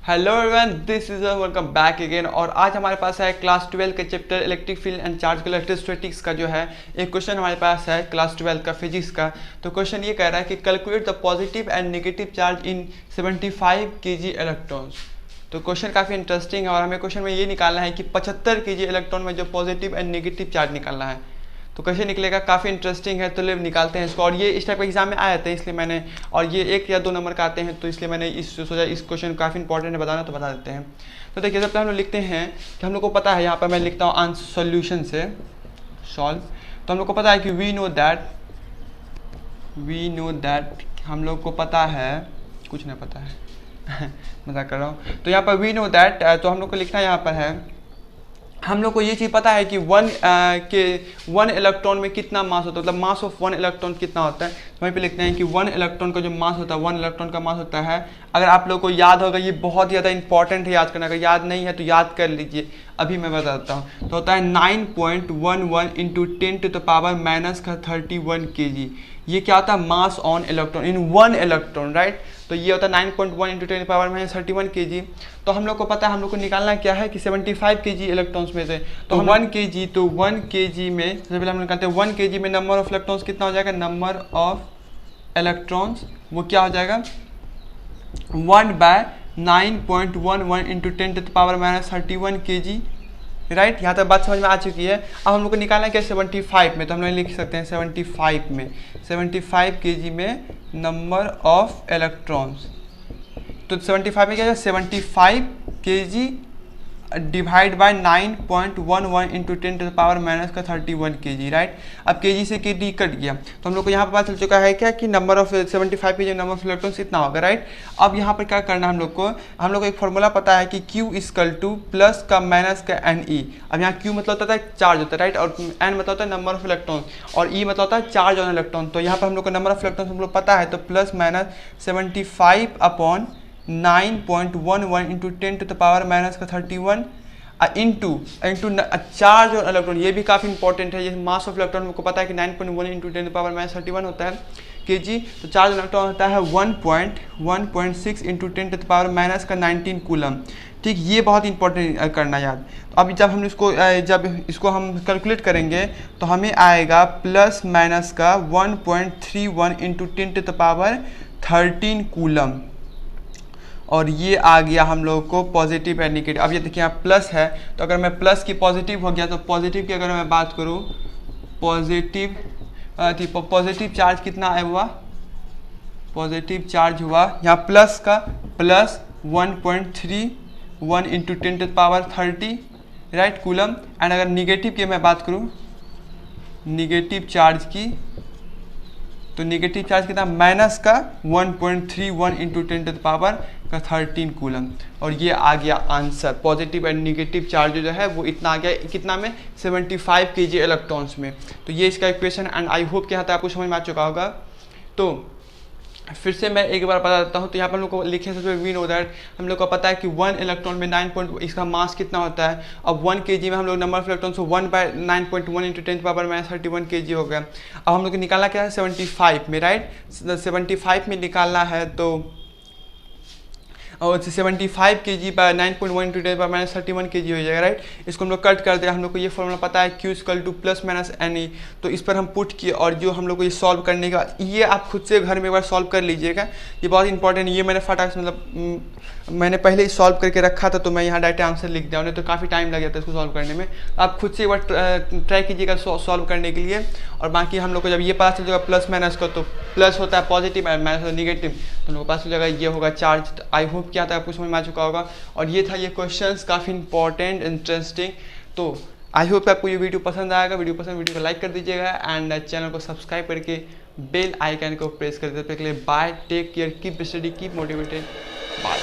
Hello everyone, this is welcome back again. और आज हमारे पास है क्लास 12 के chapter electric field and charge electrostatics का जो है एक क्वेश्चन हमारे पास है क्लास 12 का फिजिक्स का। तो क्वेश्चन ये कह रहा है कि calculate the positive and negative charge in 75 kg electrons. तो क्वेश्चन काफ़ी इंटरेस्टिंग है और हमें क्वेश्चन में ये निकालना है कि 75 kg इलेक्ट्रॉन में जो पॉजिटिव एंड नेगेटिव चार्ज निकालना है। तो कैसे निकलेगा, काफ़ी इंटरेस्टिंग है। तो ले निकालते हैं इसको। और ये इस टाइप के एग्जाम में आए थे इसलिए मैंने, और ये 1 या 2 नंबर का आते हैं तो इसलिए मैंने इस सोचा इस क्वेश्चन काफ़ी इंपॉर्टेंट है बताना, तो बता देते हैं। तो देखिए, सबसे हम लोग लिखते हैं कि हम लोग को पता है, यहाँ पर मैं लिखता हूँ आंसर सोल्यूशन से सॉल्व। तो हम लोग को पता है कि वी नो दैट हम लोग को पता है, कुछ नहीं पता है मजाक कर रहा हूँ। तो यहाँ पर वी नो दैट, तो हम लोग को लिखना यहाँ पर है, हम लोग को ये चीज़ पता है कि वन इलेक्ट्रॉन में कितना मास होता है, मतलब मास ऑफ 1 इलेक्ट्रॉन कितना होता है। तो वहीं पे लिखते हैं कि 1 इलेक्ट्रॉन का जो मास होता है, 1 इलेक्ट्रॉन का मास होता है, अगर आप लोग को याद होगा, ये बहुत ज़्यादा इंपॉर्टेंट है याद करना, अगर याद नहीं है तो याद कर लीजिए, अभी मैं बता देता हूँ। तो होता है 9.11 इंटू 10⁻³ kg। ये क्या होता है, मास on electron in 1 electron, right. तो ये होता है 9.1 इंटू 10⁻³ kg। तो हम लोग को पता है, हम लोग को निकालना क्या है कि 75 kg इलेक्ट्रॉन्स में से, तो 1 kg, तो 1 kg में सबसे पहले हम निकालते हैं 1 kg में नंबर ऑफ इलेक्ट्रॉन्स कितना हो जाएगा, नंबर ऑफ इलेक्ट्रॉन्स वो क्या हो जाएगा 1/9.11 इंटू 10⁻³ kg, राइट। यहाँ तक बात समझ में आ चुकी है। अब हम लोग को निकालना क्या 75 में, तो हम लोग लिख सकते हैं 75 kg में नंबर ऑफ इलेक्ट्रॉन्स। तो 75 में क्या है, 75 kg divide by 9.11 into 10⁻³ kg, right. अब kg से kg कट गया, तो हम लोग को यहाँ पर पता चल चुका है क्या कि number of 75 kg number of electrons इतना होगा, राइट। अब यहाँ पर क्या करना है हम लोग को एक फॉर्मूला पता है कि Q इक्वल टू प्लस का माइनस का NE। अब यहाँ Q मतलब होता है चार्ज होता है, राइट, और N मतलब होता है नंबर ऑफ इलेक्ट्रॉन, और E मतलब होता है चार्ज ऑन इलेक्ट्रॉन। तो यहाँ पर हम लोग को नंबर ऑफ इलेक्ट्रॉन हम लोग पता है, तो plus minus 75 upon 9.11 into 10⁻³ into charge और इलेक्ट्रॉन। ये भी काफ़ी इंपॉर्टेंट है, ये मास ऑफ इलेक्ट्रॉन को पता है कि 9.1 इंटू 10⁻³ होता है kg। तो चार्ज इलेक्ट्रॉन होता है 1.6 इंटू 10⁻⁻19 कूलम, ठीक। ये बहुत इंपॉर्टेंट करना याद। तो अभी जब इसको हम कैलकुलेट करेंगे तो हमें आएगा प्लस माइनस का 1.31 इंटू 10⁻13 कूलम, और ये आ गया हम लोग को पॉजिटिव एंड नेगेटिव। अब ये देखिए यहाँ प्लस है, तो अगर मैं प्लस की पॉजिटिव हो गया, तो पॉजिटिव की अगर मैं बात करूँ, पॉजिटिव चार्ज कितना है हुआ, पॉजिटिव चार्ज हुआ यहाँ प्लस का plus 1.31 into 10⁻30, right, coulomb. And अगर निगेटिव की मैं बात करूँ, निगेटिव चार्ज की, तो निगेटिव चार्ज कितना, माइनस का 1.31 इंटू 10⁻13 कूलम। और ये आ गया answer. Positive and negative charge जो है वो इतना आ गया, कितना में, 75 kg इलेक्ट्रॉन्स में। तो ये इसका इक्वेशन, एंड आई होप कि यहाँ तक आपको समझ में आ चुका होगा। तो फिर से मैं एक बार बता देता हूँ। तो यहाँ पर हम लोग को लिखे सबसे वी नो दैट, हम लोग को पता है कि 1 इलेक्ट्रॉन में 9. इसका मास कितना होता है। अब 1 kg में हम लोग नंबर ऑफ इलेक्ट्रॉन से 1/9.1 इंटू 10⁻³ kg हो गया। अब हम लोग को निकालना क्या है 75 में, राइट। 75 में निकालना है, तो और 75 kg बाय 9.1 इंटू 10⁻³ kg हो जाएगा, राइट। इसको हम लोग कट कर दिया। हम लोग को ये फॉर्मूला पता है Q equal two plus minus NE। तो इस पर हम पुट किए, और जो हम लोग को ये सॉल्व करने के बाद, ये आप खुद से घर में एक बार सॉल्व कर लीजिएगा, ये बहुत इंपॉर्टेंट। ये मैंने फटाक से, मतलब मैंने पहले ही सॉल्व करके रखा था, तो मैं यहाँ डायरेक्ट आंसर लिख दिया, तो काफ़ी टाइम लग जाता है इसको सॉल्व करने में। आप खुद से एक बार ट्राई कीजिएगा सॉल्व करने के लिए। और बाकी हम लोग को जब ये पता चल जाएगा प्लस माइनस का, तो प्लस होता है पॉजिटिव और माइनस होता है निगेटिव, तो हम लोग को पता चल जाएगा ये होगा चार्ज। आई होप क्या था आपको समझ में आ चुका होगा। और ये था ये क्वेश्चंस, काफ़ी इंपॉर्टेंट, इंटरेस्टिंग। तो आई होप आपको ये वीडियो पसंद आएगा। वीडियो पसंद को लाइक कर दीजिएगा, एंड चैनल को सब्सक्राइब करके बेल आइकन को प्रेस कर दीजिए। Bye, take care, keep study, keep motivated, bye.